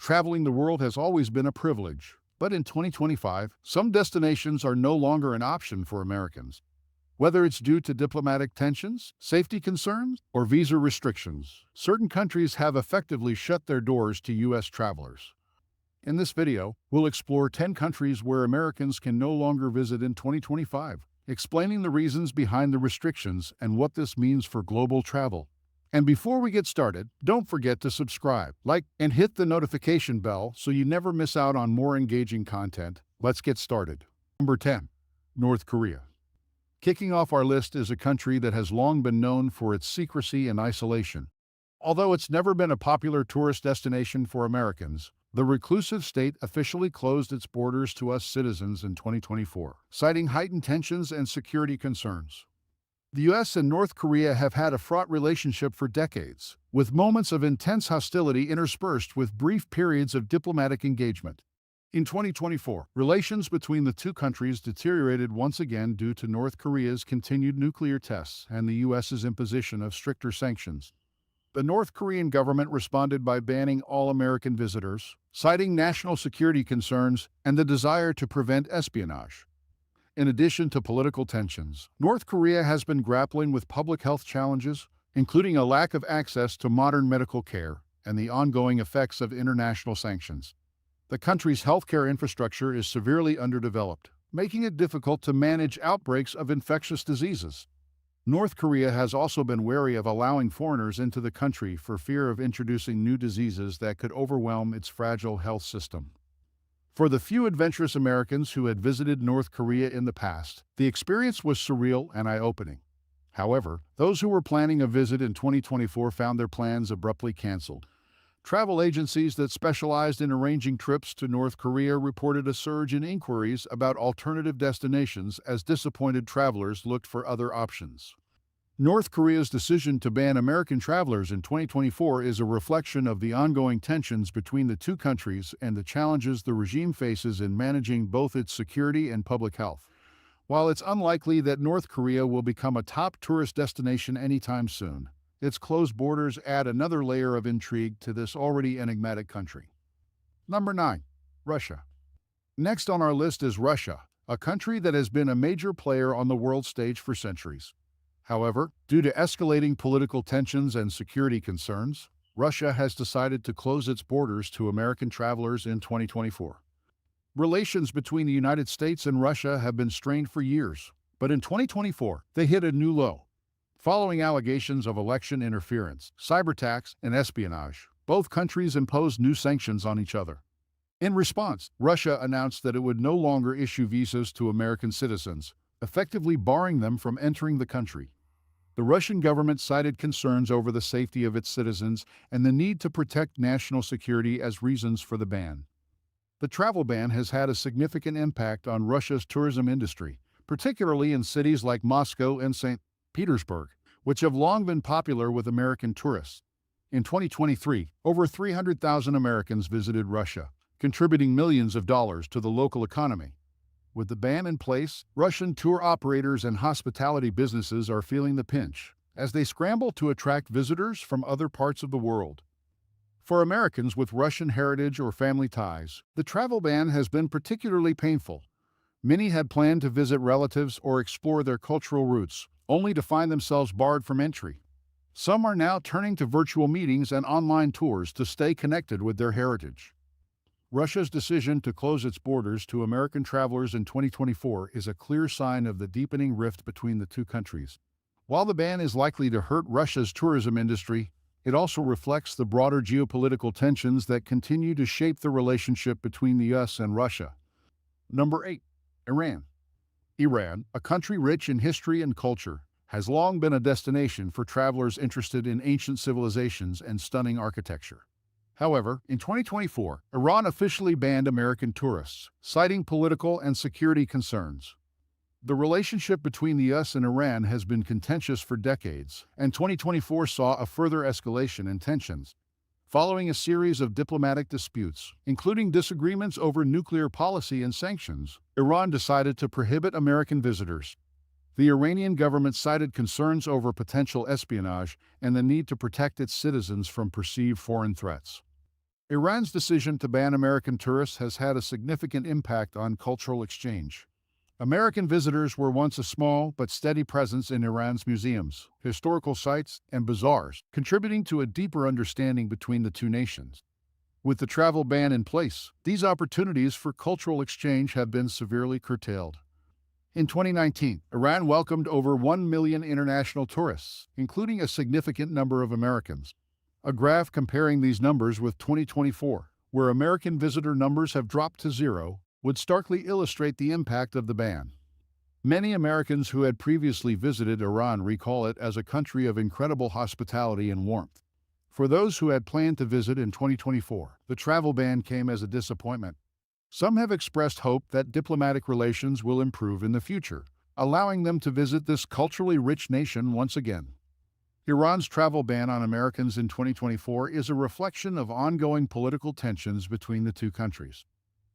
Traveling the world has always been a privilege, but in 2025, some destinations are no longer an option for Americans. Whether it's due to diplomatic tensions, safety concerns, or visa restrictions, certain countries have effectively shut their doors to U.S. travelers. In this video, we'll explore 10 countries where Americans can no longer visit in 2025, explaining the reasons behind the restrictions and what this means for global travel. And before we get started, don't forget to subscribe, like, and hit the notification bell so you never miss out on more engaging content. Let's get started. Number 10. North Korea. Kicking off our list is a country that has long been known for its secrecy and isolation. Although it's never been a popular tourist destination for Americans, the reclusive state officially closed its borders to us citizens in 2024, citing heightened tensions and security concerns. The U.S. and North Korea have had a fraught relationship for decades, with moments of intense hostility interspersed with brief periods of diplomatic engagement. In 2024, relations between the two countries deteriorated once again due to North Korea's continued nuclear tests and the U.S.'s imposition of stricter sanctions. The North Korean government responded by banning all American visitors, citing national security concerns and the desire to prevent espionage. In addition to political tensions, North Korea has been grappling with public health challenges, including a lack of access to modern medical care and the ongoing effects of international sanctions. The country's healthcare infrastructure is severely underdeveloped, making it difficult to manage outbreaks of infectious diseases. North Korea has also been wary of allowing foreigners into the country for fear of introducing new diseases that could overwhelm its fragile health system. For the few adventurous Americans who had visited North Korea in the past, the experience was surreal and eye-opening. However, those who were planning a visit in 2024 found their plans abruptly canceled. Travel agencies that specialized in arranging trips to North Korea reported a surge in inquiries about alternative destinations as disappointed travelers looked for other options. North Korea's decision to ban American travelers in 2024 is a reflection of the ongoing tensions between the two countries and the challenges the regime faces in managing both its security and public health. While it's unlikely that North Korea will become a top tourist destination anytime soon, its closed borders add another layer of intrigue to this already enigmatic country. Number 9. Russia. Next on our list is Russia, a country that has been a major player on the world stage for centuries. However, due to escalating political tensions and security concerns, Russia has decided to close its borders to American travelers in 2024. Relations between the United States and Russia have been strained for years, but in 2024, they hit a new low. Following allegations of election interference, cyber attacks, and espionage, both countries imposed new sanctions on each other. In response, Russia announced that it would no longer issue visas to American citizens, effectively barring them from entering the country. The Russian government cited concerns over the safety of its citizens and the need to protect national security as reasons for the ban. The travel ban has had a significant impact on Russia's tourism industry, particularly in cities like Moscow and St. Petersburg, which have long been popular with American tourists. In 2023, over 300,000 Americans visited Russia, contributing millions of dollars to the local economy. With the ban in place, Russian tour operators and hospitality businesses are feeling the pinch as they scramble to attract visitors from other parts of the world. For Americans with Russian heritage or family ties, the travel ban has been particularly painful. Many had planned to visit relatives or explore their cultural roots, only to find themselves barred from entry. Some are now turning to virtual meetings and online tours to stay connected with their heritage. Russia's decision to close its borders to American travelers in 2024 is a clear sign of the deepening rift between the two countries. While the ban is likely to hurt Russia's tourism industry, it also reflects the broader geopolitical tensions that continue to shape the relationship between the U.S. and Russia. Number 8. Iran. Iran, a country rich in history and culture, has long been a destination for travelers interested in ancient civilizations and stunning architecture. However, in 2024, Iran officially banned American tourists, citing political and security concerns. The relationship between the U.S. and Iran has been contentious for decades, and 2024 saw a further escalation in tensions. Following a series of diplomatic disputes, including disagreements over nuclear policy and sanctions, Iran decided to prohibit American visitors. The Iranian government cited concerns over potential espionage and the need to protect its citizens from perceived foreign threats. Iran's decision to ban American tourists has had a significant impact on cultural exchange. American visitors were once a small but steady presence in Iran's museums, historical sites, and bazaars, contributing to a deeper understanding between the two nations. With the travel ban in place, these opportunities for cultural exchange have been severely curtailed. In 2019, Iran welcomed over 1 million international tourists, including a significant number of Americans. A graph comparing these numbers with 2024, where American visitor numbers have dropped to zero, would starkly illustrate the impact of the ban. Many Americans who had previously visited Iran recall it as a country of incredible hospitality and warmth. For those who had planned to visit in 2024, the travel ban came as a disappointment. Some have expressed hope that diplomatic relations will improve in the future, allowing them to visit this culturally rich nation once again. Iran's travel ban on Americans in 2024 is a reflection of ongoing political tensions between the two countries.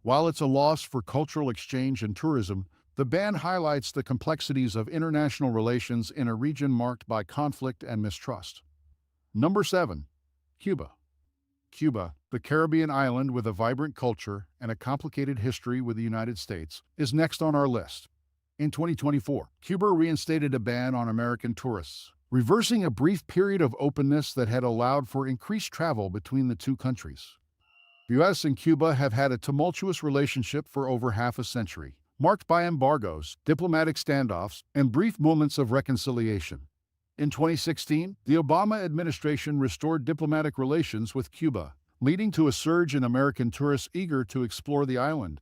While it's a loss for cultural exchange and tourism, the ban highlights the complexities of international relations in a region marked by conflict and mistrust. Number 7. Cuba. Cuba, the Caribbean island with a vibrant culture and a complicated history with the United States, is next on our list. In 2024, Cuba reinstated a ban on American tourists, reversing a brief period of openness that had allowed for increased travel between the two countries. The U.S. and Cuba have had a tumultuous relationship for over half a century, marked by embargoes, diplomatic standoffs, and brief moments of reconciliation. In 2016, the Obama administration restored diplomatic relations with Cuba, leading to a surge in American tourists eager to explore the island.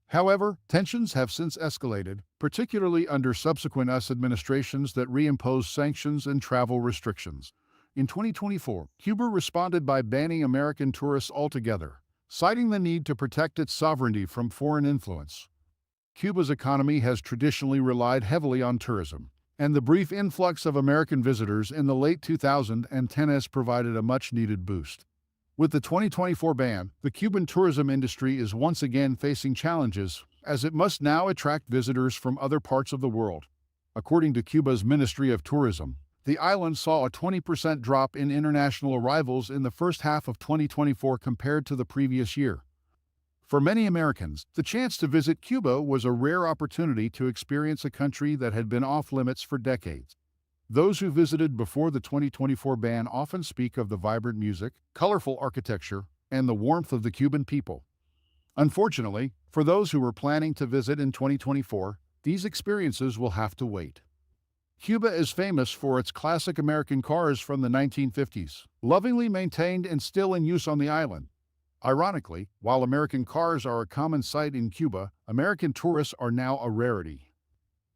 However, tensions have since escalated, particularly under subsequent U.S. administrations that reimposed sanctions and travel restrictions. In 2024, Cuba responded by banning American tourists altogether, citing the need to protect its sovereignty from foreign influence. Cuba's economy has traditionally relied heavily on tourism, and the brief influx of American visitors in the late 2010s provided a much-needed boost. With the 2024 ban, the Cuban tourism industry is once again facing challenges, as it must now attract visitors from other parts of the world. According to Cuba's Ministry of Tourism, the island saw a 20% drop in international arrivals in the first half of 2024 compared to the previous year. For many Americans, the chance to visit Cuba was a rare opportunity to experience a country that had been off-limits for decades. Those who visited before the 2024 ban often speak of the vibrant music, colorful architecture, and the warmth of the Cuban people. Unfortunately, for those who were planning to visit in 2024, these experiences will have to wait. Cuba is famous for its classic American cars from the 1950s, lovingly maintained and still in use on the island. Ironically, while American cars are a common sight in Cuba, American tourists are now a rarity.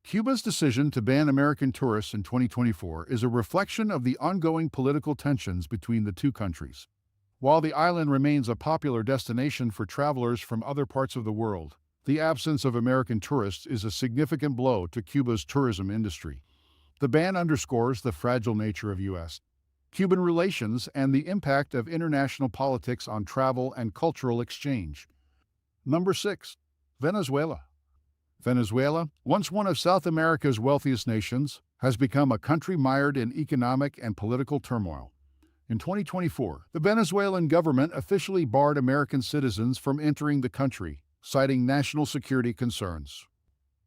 Cuba's decision to ban American tourists in 2024 is a reflection of the ongoing political tensions between the two countries. While the island remains a popular destination for travelers from other parts of the world, the absence of American tourists is a significant blow to Cuba's tourism industry. The ban underscores the fragile nature of U.S.-Cuban relations and the impact of international politics on travel and cultural exchange. Number 6. Venezuela. Venezuela, once one of South America's wealthiest nations, has become a country mired in economic and political turmoil. In 2024, the Venezuelan government officially barred American citizens from entering the country, citing national security concerns.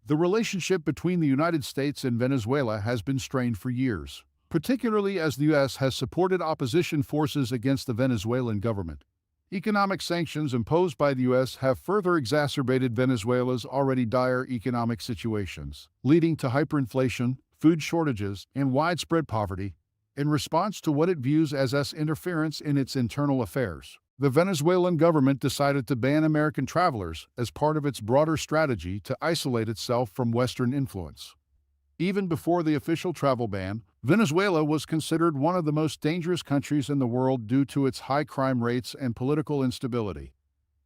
The relationship between the United States and Venezuela has been strained for years, particularly as the U.S. has supported opposition forces against the Venezuelan government. Economic sanctions imposed by the U.S. have further exacerbated Venezuela's already dire economic situations, leading to hyperinflation, food shortages, and widespread poverty. In response to what it views as U.S. interference in its internal affairs, the Venezuelan government decided to ban American travelers as part of its broader strategy to isolate itself from Western influence. Even before the official travel ban, Venezuela was considered one of the most dangerous countries in the world due to its high crime rates and political instability.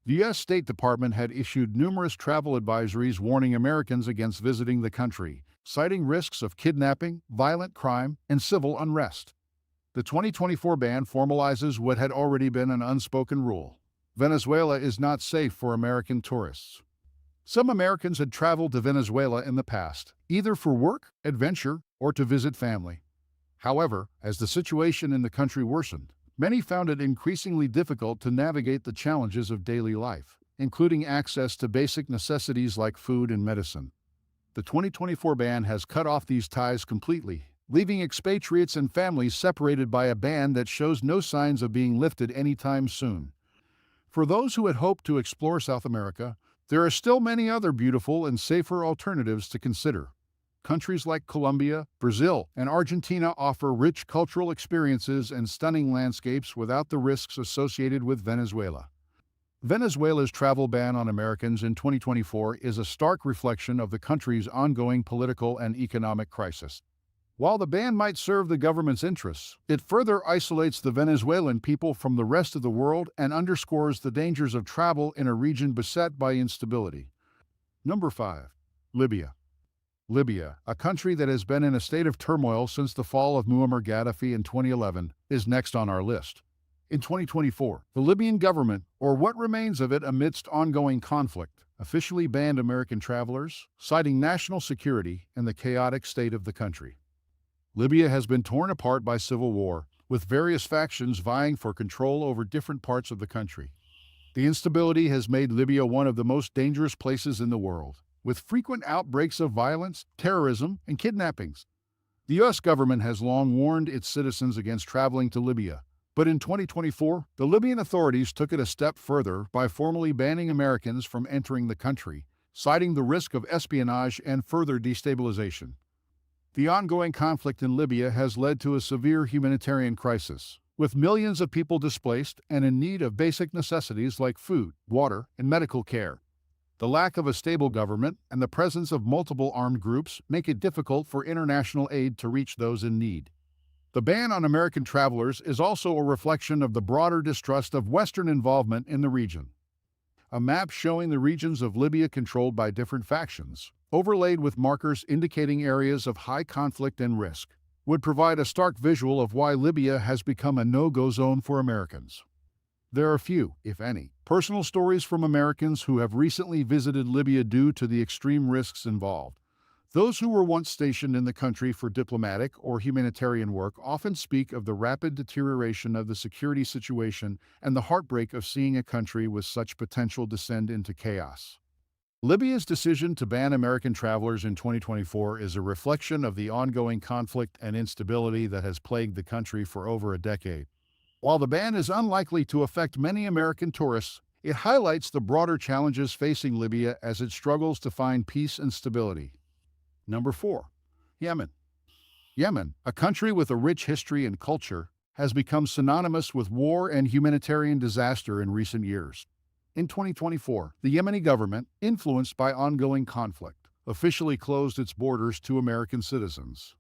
The U.S. State Department had issued numerous travel advisories warning Americans against visiting the country, citing risks of kidnapping, violent crime, and civil unrest. The 2024 ban formalizes what had already been an unspoken rule. Venezuela is not safe for American tourists. Some Americans had traveled to Venezuela in the past, either for work, adventure, or to visit family. However, as the situation in the country worsened, Many found it increasingly difficult to navigate the challenges of daily life, including access to basic necessities like food and medicine. The 2024 ban has cut off these ties completely, leaving expatriates and families separated by a ban that shows no signs of being lifted anytime soon. For those who had hoped to explore South America, there are still many other beautiful and safer alternatives to consider. Countries like Colombia, Brazil, and Argentina offer rich cultural experiences and stunning landscapes without the risks associated with Venezuela. Venezuela's travel ban on Americans in 2024 is a stark reflection of the country's ongoing political and economic crisis. While the ban might serve the government's interests, it further isolates the Venezuelan people from the rest of the world and underscores the dangers of travel in a region beset by instability. Number 5. Libya. Libya, a country that has been in a state of turmoil since the fall of Muammar Gaddafi in 2011, is next on our list. In 2024, the Libyan government, or what remains of it amidst ongoing conflict, officially banned American travelers, citing national security and the chaotic state of the country. Libya has been torn apart by civil war, with various factions vying for control over different parts of the country. The instability has made Libya one of the most dangerous places in the world, with frequent outbreaks of violence, terrorism, and kidnappings. The U.S. government has long warned its citizens against traveling to Libya, but in 2024, the Libyan authorities took it a step further by formally banning Americans from entering the country, citing the risk of espionage and further destabilization. The ongoing conflict in Libya has led to a severe humanitarian crisis, with millions of people displaced and in need of basic necessities like food, water, and medical care. The lack of a stable government and the presence of multiple armed groups make it difficult for international aid to reach those in need. The ban on American travelers is also a reflection of the broader distrust of Western involvement in the region. A map showing the regions of Libya controlled by different factions, overlaid with markers indicating areas of high conflict and risk, would provide a stark visual of why Libya has become a no-go zone for Americans. There are few, if any, personal stories from Americans who have recently visited Libya due to the extreme risks involved. Those who were once stationed in the country for diplomatic or humanitarian work often speak of the rapid deterioration of the security situation and the heartbreak of seeing a country with such potential descend into chaos. Libya's decision to ban American travelers in 2024 is a reflection of the ongoing conflict and instability that has plagued the country for over a decade. While the ban is unlikely to affect many American tourists, it highlights the broader challenges facing Libya as it struggles to find peace and stability. Number 4. Yemen. Yemen, a country with a rich history and culture, has become synonymous with war and humanitarian disaster in recent years. In 2024, the Yemeni government, influenced by ongoing conflict, officially closed its borders to American citizens.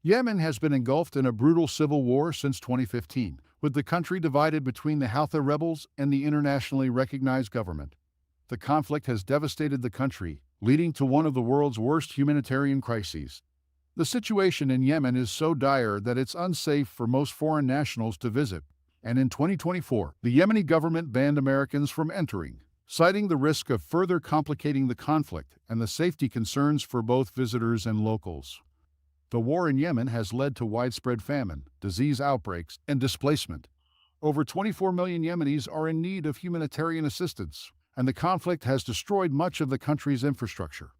Yemen has been engulfed in a brutal civil war since 2015, with the country divided between the Houthi rebels and the internationally recognized government. The conflict has devastated the country, leading to one of the world's worst humanitarian crises. The situation in Yemen is so dire that it's unsafe for most foreign nationals to visit, and in 2024, the Yemeni government banned Americans from entering, citing the risk of further complicating the conflict and the safety concerns for both visitors and locals. The war in Yemen has led to widespread famine, disease outbreaks, and displacement. Over 24 million Yemenis are in need of humanitarian assistance, and the conflict has destroyed much of the country's infrastructure.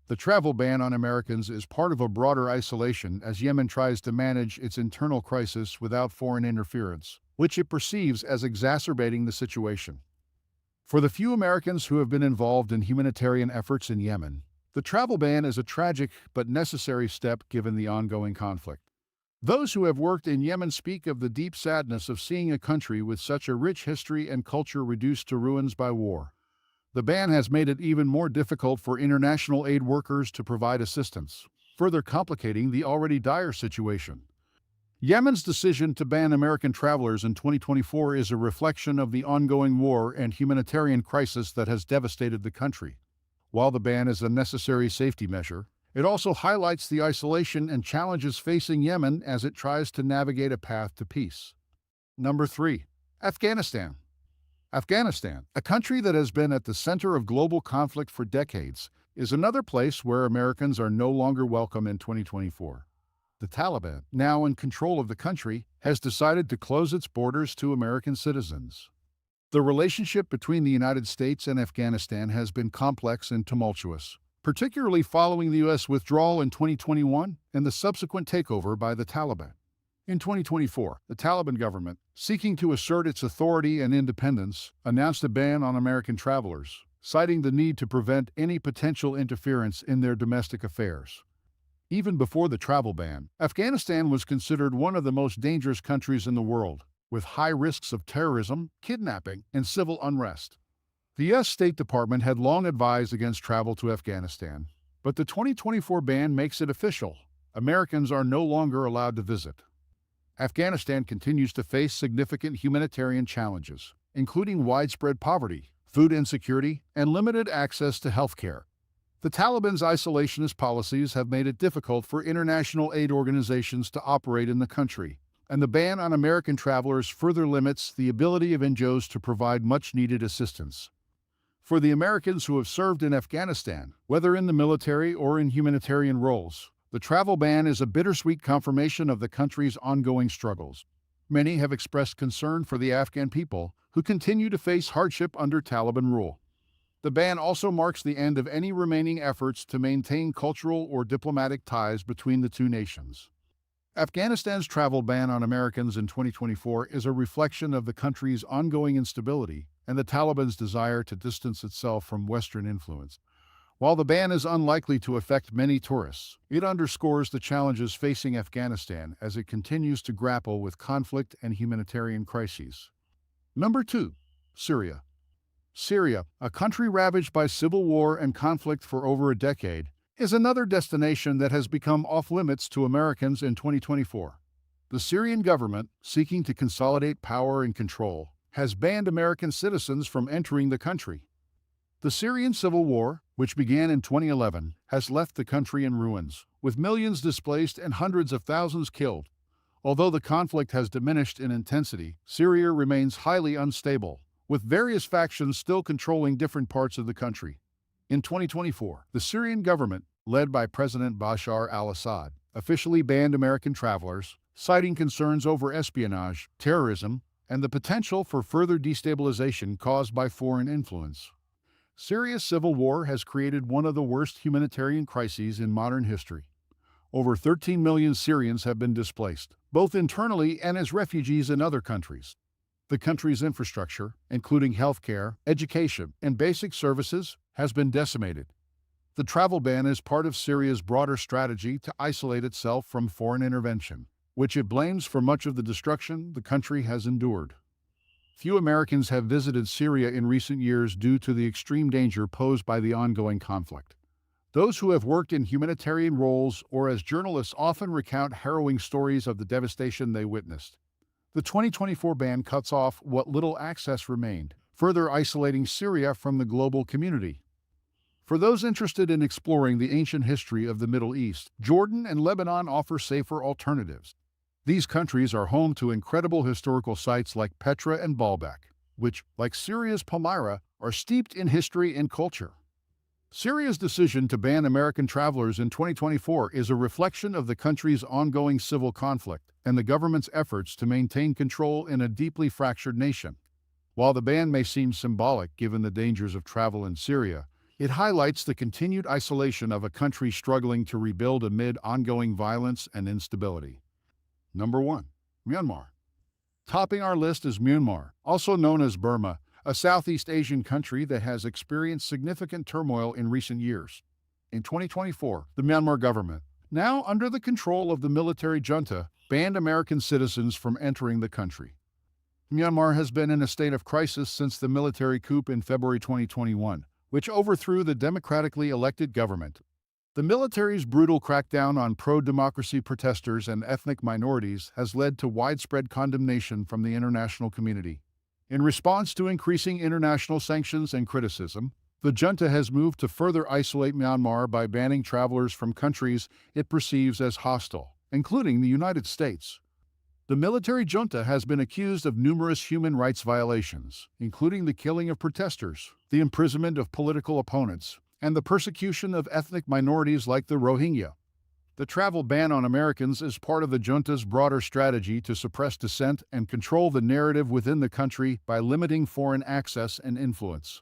The travel ban on Americans is part of a broader isolation as Yemen tries to manage its internal crisis without foreign interference, which it perceives as exacerbating the situation. For the few Americans who have been involved in humanitarian efforts in Yemen, the travel ban is a tragic but necessary step given the ongoing conflict. Those who have worked in Yemen speak of the deep sadness of seeing a country with such a rich history and culture reduced to ruins by war. The ban has made it even more difficult for international aid workers to provide assistance, further complicating the already dire situation. Yemen's decision to ban American travelers in 2024 is a reflection of the ongoing war and humanitarian crisis that has devastated the country. While the ban is a necessary safety measure, it also highlights the isolation and challenges facing Yemen as it tries to navigate a path to peace. Number 3. Afghanistan. Afghanistan, a country that has been at the center of global conflict for decades, is another place where Americans are no longer welcome in 2024. The the Taliban, now in control of the country, has decided to close its borders to American citizens. The relationship between the United States and Afghanistan has been complex and tumultuous, particularly following the U.S. withdrawal in 2021 and the subsequent takeover by the Taliban. In 2024, the Taliban government, seeking to assert its authority and independence, announced a ban on American travelers, citing the need to prevent any potential interference in their domestic affairs. Even before the travel ban, Afghanistan was considered one of the most dangerous countries in the world, with high risks of terrorism, kidnapping, and civil unrest. The U.S. State Department had long advised against travel to Afghanistan, but the 2024 ban makes it official. Americans are no longer allowed to visit. Afghanistan continues to face significant humanitarian challenges, including widespread poverty, food insecurity, and limited access to health care. The Taliban's isolationist policies have made it difficult for international aid organizations to operate in the country, and the ban on American travelers further limits the ability of NGOs to provide much-needed assistance. For the Americans who have served in Afghanistan, whether in the military or in humanitarian roles, the travel ban is a bittersweet confirmation of the country's ongoing struggles. Many have expressed concern for the Afghan people, who continue to face hardship under Taliban rule. The ban also marks the end of any remaining efforts to maintain cultural or diplomatic ties between the two nations. Afghanistan's travel ban on Americans in 2024 is a reflection of the country's ongoing instability and the Taliban's desire to distance itself from Western influence. While the ban is unlikely to affect many tourists, it underscores the challenges facing Afghanistan as it continues to grapple with conflict and humanitarian crises. Number 2. Syria. Syria, a country ravaged by civil war and conflict for over a decade, is another destination that has become off-limits to Americans in 2024. The Syrian government, seeking to consolidate power and control, has banned American citizens from entering the country. The Syrian civil war, which began in 2011, has left the country in ruins, with millions displaced and hundreds of thousands killed. Although the conflict has diminished in intensity, Syria remains highly unstable, with various factions still controlling different parts of the country. In 2024, the Syrian government, led by President Bashar al-Assad, officially banned American travelers, citing concerns over espionage, terrorism, and the potential for further destabilization caused by foreign influence. Syria's civil war has created one of the worst humanitarian crises in modern history. Over 13 million Syrians have been displaced, both internally and as refugees in other countries. The country's infrastructure, including healthcare, education, and basic services, has been decimated. The travel ban is part of Syria's broader strategy to isolate itself from foreign intervention, which it blames for much of the destruction the country has endured. Few Americans have visited Syria in recent years due to the extreme danger posed by the ongoing conflict. Those who have worked in humanitarian roles or as journalists often recount harrowing stories of the devastation they witnessed. The 2024 ban cuts off what little access remained, further isolating Syria from the global community. For those interested in exploring the ancient history of the Middle East, Jordan and Lebanon offer safer alternatives. These countries are home to incredible historical sites like Petra and Baalbek, which, like Syria's Palmyra, are steeped in history and culture. Syria's decision to ban American travelers in 2024 is a reflection of the country's ongoing civil conflict and the government's efforts to maintain control in a deeply fractured nation. While the ban may seem symbolic given the dangers of travel in Syria, it highlights the continued isolation of a country struggling to rebuild amid ongoing violence and instability. Number 1. Myanmar. Topping our list is Myanmar, also known as Burma, a Southeast Asian country that has experienced significant turmoil in recent years. In 2024, the Myanmar government, now under the control of the military junta, banned American citizens from entering the country. Myanmar has been in a state of crisis since the military coup in February 2021, which overthrew the democratically elected government. The military's brutal crackdown on pro-democracy protesters and ethnic minorities has led to widespread condemnation from the international community. In response to increasing international sanctions and criticism, the junta has moved to further isolate Myanmar by banning travelers from countries it perceives as hostile, including the United States. The military junta has been accused of numerous human rights violations, including the killing of protesters, the imprisonment of political opponents, and the persecution of ethnic minorities like the Rohingya. The travel ban on Americans is part of the junta's broader strategy to suppress dissent and control the narrative within the country by limiting foreign access and influence.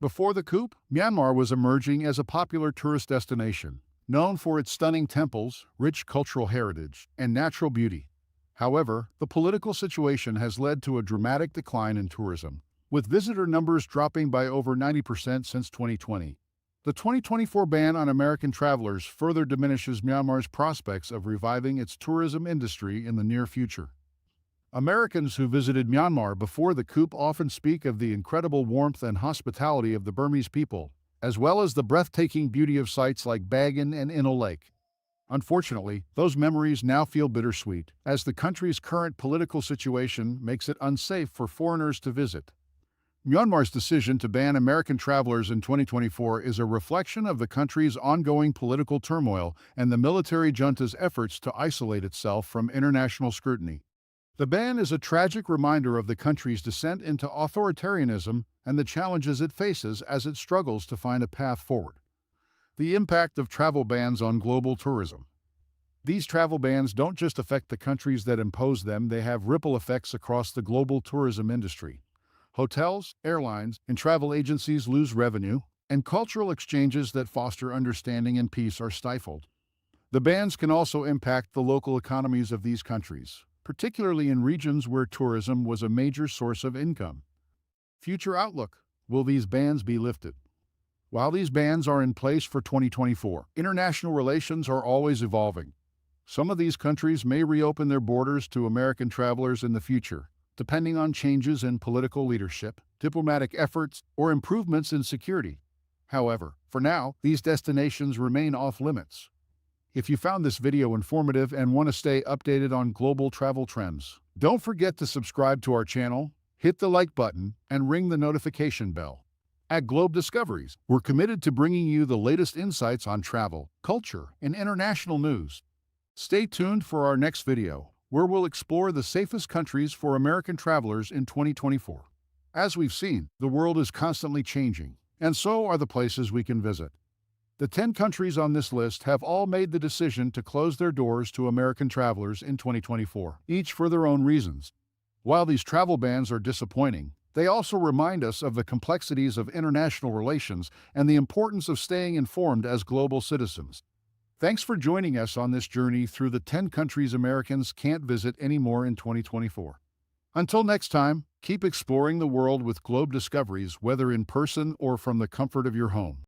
Before the coup, Myanmar was emerging as a popular tourist destination, known for its stunning temples, rich cultural heritage, and natural beauty. However, the political situation has led to a dramatic decline in tourism, with visitor numbers dropping by over 90% since 2020. The 2024 ban on American travelers further diminishes Myanmar's prospects of reviving its tourism industry in the near future. Americans who visited Myanmar before the coup often speak of the incredible warmth and hospitality of the Burmese people, as well as the breathtaking beauty of sites like Bagan and Inal Lake. Unfortunately, those memories now feel bittersweet, as the country's current political situation makes it unsafe for foreigners to visit. Myanmar's decision to ban American travelers in 2024 is a reflection of the country's ongoing political turmoil and the military junta's efforts to isolate itself from international scrutiny. The ban is a tragic reminder of the country's descent into authoritarianism and the challenges it faces as it struggles to find a path forward. The impact of travel bans on global tourism. These travel bans don't just affect the countries that impose them, they have ripple effects across the global tourism industry. Hotels, airlines, and travel agencies lose revenue, and cultural exchanges that foster understanding and peace are stifled. The bans can also impact the local economies of these countries, particularly in regions where tourism was a major source of income. Future outlook. Will these bans be lifted? While these bans are in place for 2024, international relations are always evolving. Some of these countries may reopen their borders to American travelers in the future, depending on changes in political leadership, diplomatic efforts, or improvements in security. However, for now, these destinations remain off-limits. If you found this video informative and want to stay updated on global travel trends, don't forget to subscribe to our channel, hit the like button, and ring the notification bell. At Globe Discoveries, we're committed to bringing you the latest insights on travel, culture, and international news. Stay tuned for our next video, where we'll explore the safest countries for American travelers in 2024. As we've seen, the world is constantly changing, and so are the places we can visit. The 10 countries on this list have all made the decision to close their doors to American travelers in 2024, each for their own reasons. While these travel bans are disappointing, they also remind us of the complexities of international relations and the importance of staying informed as global citizens. Thanks for joining us on this journey through the 10 countries Americans can't visit anymore in 2024. Until next time, keep exploring the world with Globe Discoveries, whether in person or from the comfort of your home.